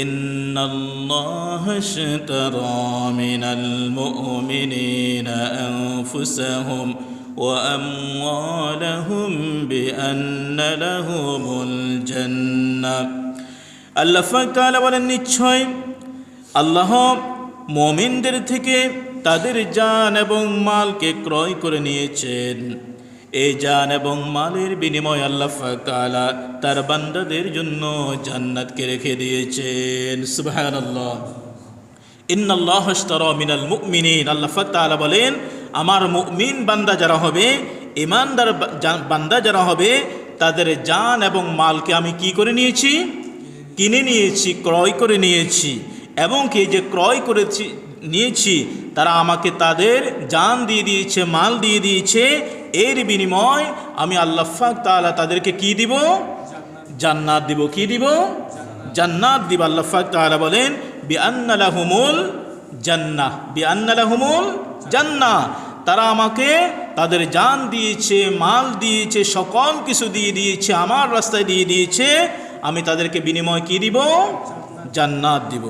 ইন্নাল্লাহা ইশতারা মিনাল মুমিনিনা আনফুসাহুম ওয়া আমওয়ালাহুম বিআন্না লাহুমুল জান্নাহ। আল্লাহ পাক তাআলা বলেন, নিশ্চয় আল্লাহ মুমিনদের থেকে তাদের জান এবং মালকে ক্রয় করে নিয়েছেন। এই জান এবং মালের বিনিময়ে আল্লাহ পাক তাআলা তার বান্দাদের জন্য জান্নাতকে রেখে দিয়েছেন। সুবহানাল্লাহ। ইন্নাল্লাহা ইশতারা মিনাল মুমিনিন, আল্লাহ পাক তাআলা বলেন, আমার মুমিন বান্দা যারা হবে, ঈমানদার বান্দা যারা হবে, তাদের জান এবং মালকে আমি কি করে নিয়েছি? কিনে নিয়েছি, ক্রয় করে নিয়েছি। এবং কি যে ক্রয় করেছি নিয়েছি, তারা আমাকে তাদের জান দিয়ে দিয়েছে, মাল দিয়ে দিয়েছে। এর বিনিময় আমি আল্লাহ পাক তাআলা তাদেরকে কি দিব? জান্নাত দিব। কি দিব? জান্নাত দিব। আল্লাহ পাক তাআলা বলেন, বিআন্না লাহুমুল জান্নাহ, বিআন্না লাহুমুল জান্নাহ। তারা আমাকে তাদের জান দিয়েছে, মাল দিয়েছে, সকল কিছু দিয়ে দিয়েছে, আমার রাস্তায় দিয়ে দিয়েছে। আমি তাদেরকে বিনিময় কি দিব? জান্নাত দিব।